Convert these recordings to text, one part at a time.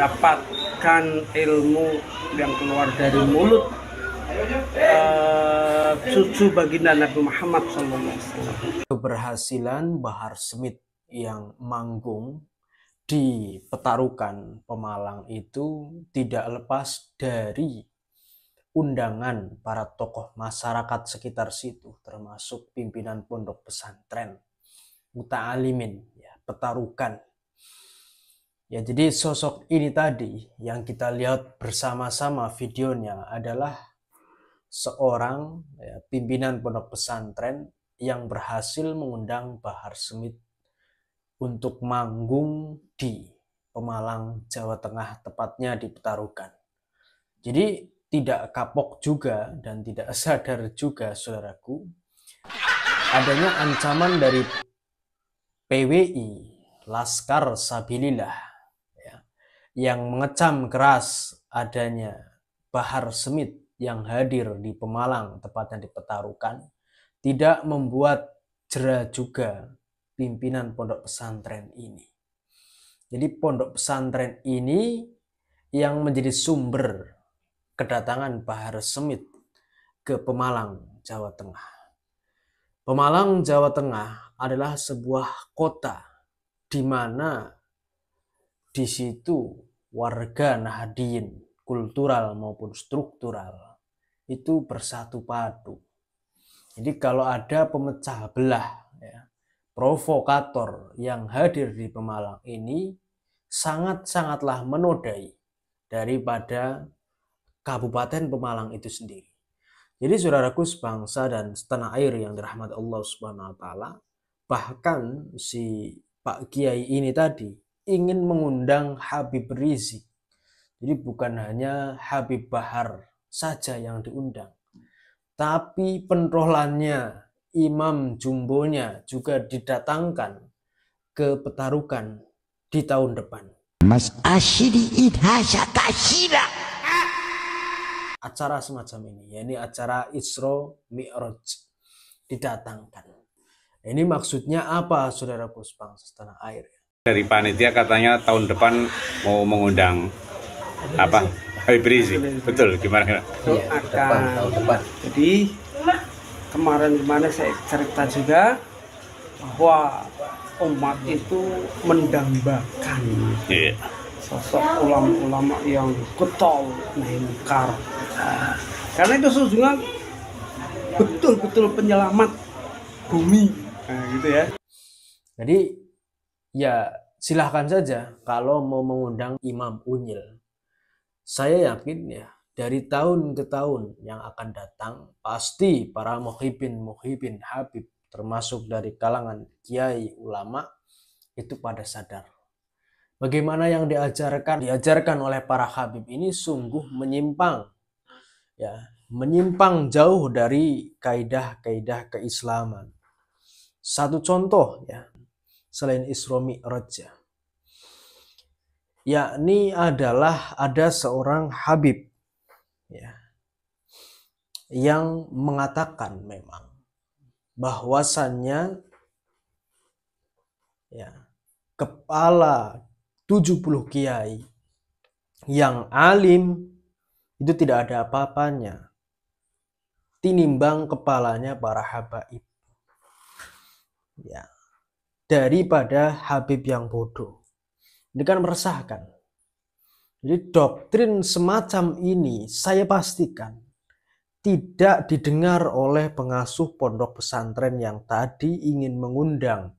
mendapatkan ilmu yang keluar dari mulut cucu baginda Nabi Muhammad SAW. Keberhasilan Bahar Smith yang manggung di Petarukan Pemalang itu tidak lepas dari undangan para tokoh masyarakat sekitar situ, termasuk pimpinan pondok pesantren muta'alimin ya, Petarukan. Ya, jadi sosok ini tadi yang kita lihat bersama-sama videonya adalah seorang ya, pimpinan pondok pesantren yang berhasil mengundang Bahar Smith untuk manggung di Pemalang, Jawa Tengah, tepatnya di Petarukan. Jadi tidak kapok juga dan tidak sadar juga, saudaraku, adanya ancaman dari PWI, Laskar Sabilillah, ya, yang mengecam keras adanya Bahar Smith yang hadir di Pemalang, tepatnya di Petarukan, tidak membuat jera juga pimpinan pondok pesantren ini. Jadi pondok pesantren ini yang menjadi sumber kedatangan Bahar Smith ke Pemalang, Jawa Tengah. Pemalang, Jawa Tengah adalah sebuah kota di mana di situ warga Nahdien, kultural maupun struktural, itu bersatu padu. Jadi kalau ada pemecah belah, ya, provokator yang hadir di Pemalang ini sangat-sangatlah menodai daripada Kabupaten Pemalang itu sendiri. Jadi saudaraku sebangsa dan setanah air yang dirahmati Allah Subhanahu wa taala, bahkan si Pak Kiai ini tadi ingin mengundang Habib Rizik. Jadi bukan hanya Habib Bahar saja yang diundang, tapi pentolannya, imam jumbonya juga didatangkan ke Petarukan di tahun depan. Mas Asyidi Idhasya Kasyida. Acara semacam ini, yakni acara Isra Mi'raj, didatangkan. Ini maksudnya apa, saudaraku sebangsa setanah air? Dari panitia katanya tahun depan mau mengundang apa? Habib Rizik. Betul, gimana? Akan tahun depan. Jadi kemarin saya cerita juga bahwa umat itu mendambakan sosok ulama-ulama yang getol nahi mungkar. Karena itu sesungguhnya betul-betul penyelamat bumi, gitu ya. Jadi ya silahkan saja kalau mau mengundang Imam Unyil. Saya yakin ya dari tahun ke tahun yang akan datang pasti para muhibin Habib, termasuk dari kalangan kiai ulama, itu pada sadar bagaimana yang diajarkan oleh para Habib ini sungguh menyimpang, ya, menyimpang jauh dari kaidah-kaidah keislaman. Satu contoh ya, selain Isra Mi'raj, yakni adalah ada seorang Habib ya, yang mengatakan memang bahwasannya ya, kepala 70 kiai yang alim itu tidak ada apa-apanya tinimbang kepalanya para habaib, ya, daripada Habib yang bodoh. Ini kan meresahkan. Jadi doktrin semacam ini saya pastikan tidak didengar oleh pengasuh pondok pesantren yang tadi ingin mengundang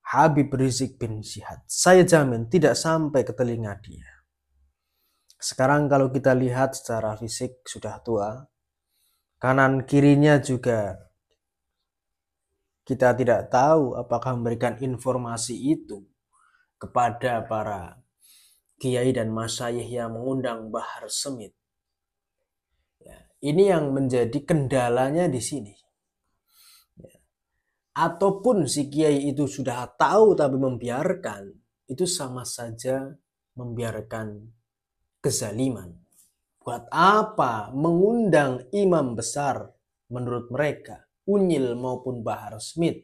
Habib Rizik bin Syihad. Saya jamin tidak sampai ke telinga dia. Sekarang kalau kita lihat secara fisik sudah tua, kanan kirinya juga kita tidak tahu apakah memberikan informasi itu kepada para kiai dan masyayikh yang mengundang Bahar Smith. Ya, ini yang menjadi kendalanya di sini. Ataupun si kiai itu sudah tahu tapi membiarkan, itu sama saja membiarkan kezaliman. Buat apa mengundang imam besar menurut mereka, Unyil maupun Bahar Smith,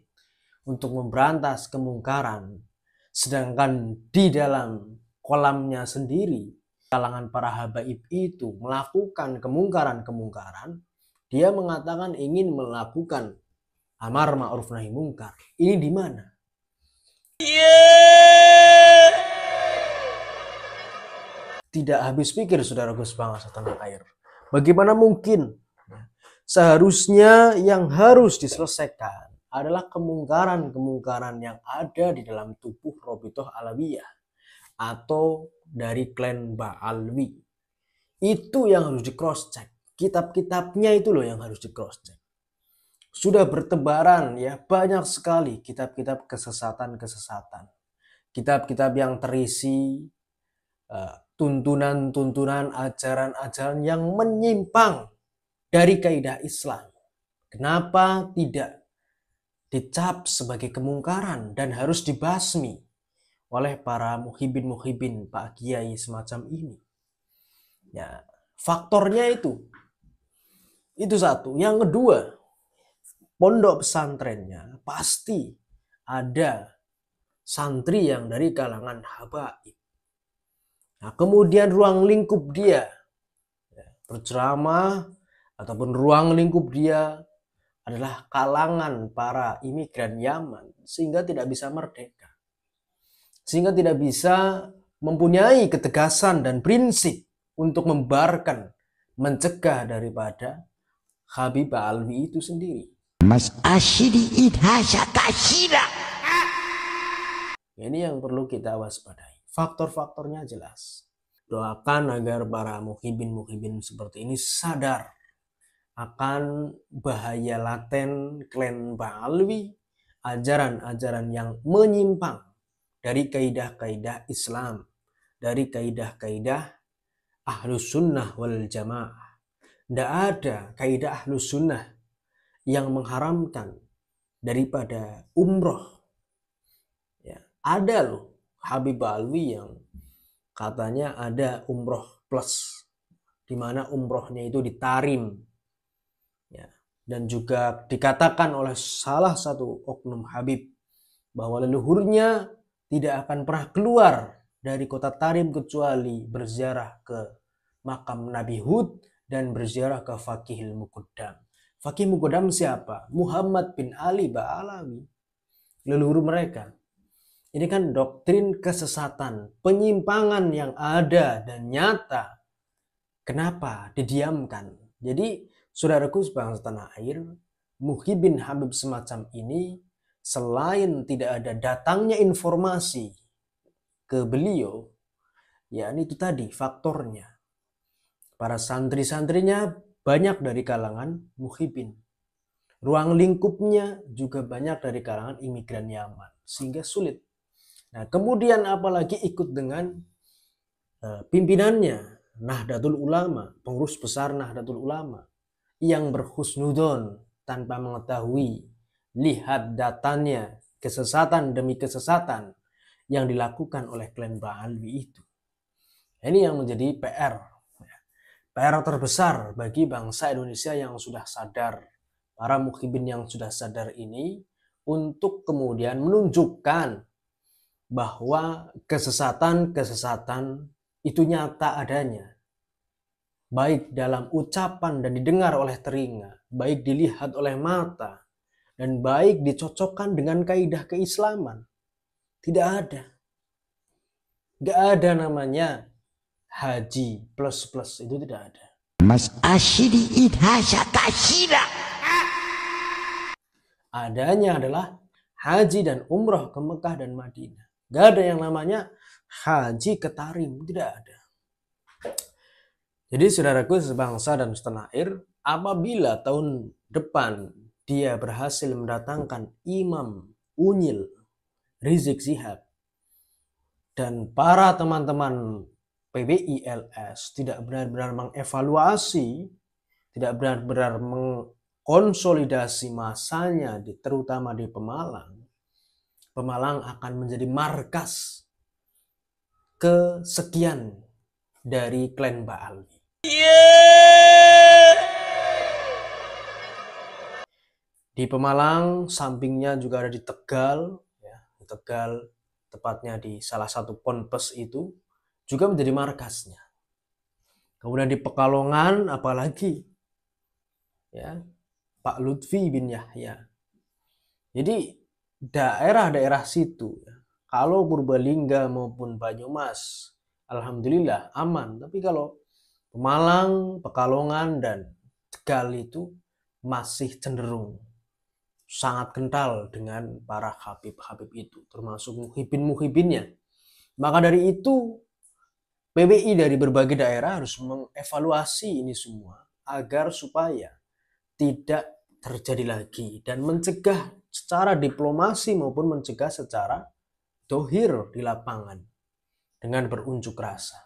untuk memberantas kemungkaran, sedangkan di dalam kolamnya sendiri, kalangan para habaib itu melakukan kemungkaran-kemungkaran, dia mengatakan ingin melakukan amar ma'ruf nahi mungkar. Ini di mana? Tidak habis pikir saudaraku sebangsa tanah air. Bagaimana mungkin? Seharusnya yang harus diselesaikan adalah kemungkaran-kemungkaran yang ada di dalam tubuh Robitoh Alawiyah atau dari klan Ba'alwi. Itu yang harus di cross check. Kitab-kitabnya itu loh yang harus di cross check. Sudah bertebaran ya, banyak sekali kitab-kitab kesesatan-kesesatan. Kitab-kitab yang terisi tuntunan-tuntunan, ajaran-ajaran yang menyimpang dari kaidah Islam. Kenapa tidak dicap sebagai kemungkaran dan harus dibasmi oleh para muhibin-muhibin Pak Kiai semacam ini? Ya, faktornya itu satu. Yang kedua, pondok pesantrennya pasti ada santri yang dari kalangan habaib. Nah, kemudian ruang lingkup dia berceramah ataupun ruang lingkup dia adalah kalangan para imigran Yaman, sehingga tidak bisa merdeka, sehingga tidak bisa mempunyai ketegasan dan prinsip untuk membarkan, mencegah daripada Habib Alwi itu sendiri. Mas Ashidi Idhasha Kashira. Ini yang perlu kita waspadai. Faktor-faktornya jelas. Doakan agar para muhibin-muhibin seperti ini sadar akan bahaya laten klan Ba'alwi, ajaran-ajaran yang menyimpang dari kaidah-kaidah Islam, dari kaidah-kaidah Ahlus Sunnah wal Jamaah. Tidak ada kaidah Ahlus Sunnah yang mengharamkan daripada umroh. Ya, ada loh Habib Alwi yang katanya ada umroh plus, di mana umrohnya itu ditarim. Ya, dan juga dikatakan oleh salah satu oknum Habib bahwa leluhurnya tidak akan pernah keluar dari kota Tarim kecuali berziarah ke makam Nabi Hud dan berziarah ke Faqihil Muqaddam. Faqih Muqaddam siapa? Muhammad bin Ali Ba'alawi, leluhur mereka. Ini kan doktrin kesesatan, penyimpangan yang ada dan nyata. Kenapa didiamkan? Jadi saudaraku sebangsa tanah air, muhibin Habib semacam ini, selain tidak ada datangnya informasi ke beliau, ya itu tadi faktornya. Para santri-santrinya banyak dari kalangan muhibin. Ruang lingkupnya juga banyak dari kalangan imigran Yaman, sehingga sulit. Nah, kemudian apalagi ikut dengan pimpinannya Nahdlatul Ulama, pengurus besar Nahdlatul Ulama yang berhusnudon tanpa mengetahui, lihat datanya, kesesatan demi kesesatan yang dilakukan oleh klan Ba'alwi itu. Ini yang menjadi PR terbesar bagi bangsa Indonesia yang sudah sadar, para muhibin yang sudah sadar ini, untuk kemudian menunjukkan bahwa kesesatan-kesesatan itu nyata adanya, baik dalam ucapan dan didengar oleh telinga, baik dilihat oleh mata, dan baik dicocokkan dengan kaidah keislaman. Tidak ada. Tidak ada namanya haji plus-plus, itu tidak ada. Mas Ashidi Idhasha Kashira. Adanya adalah haji dan umroh ke Mekah dan Madinah. Gak ada yang namanya haji ke Tarim, tidak ada. Jadi saudaraku sebangsa dan setanah air, apabila tahun depan dia berhasil mendatangkan Imam Unyil Rizik Syihab dan para teman-teman PBILS tidak benar-benar mengevaluasi, tidak benar-benar mengkonsolidasi masanya, terutama di Pemalang, Pemalang akan menjadi markas kesekian dari klan Ba'alwi. Di Pemalang, sampingnya juga ada di Tegal, ya, di Tegal tepatnya di salah satu ponpes itu juga menjadi markasnya. Kemudian di Pekalongan apalagi ya, Pak Lutfi bin Yahya. Jadi daerah-daerah situ ya, kalau Purbalingga maupun Banyumas alhamdulillah aman, tapi kalau Pemalang, Pekalongan dan Tegal itu masih cenderung sangat kental dengan para habib-habib itu, termasuk muhibin-muhibinnya. Maka dari itu PBI dari berbagai daerah harus mengevaluasi ini semua agar supaya tidak terjadi lagi dan mencegah secara diplomasi maupun mencegah secara dohir di lapangan dengan berunjuk rasa.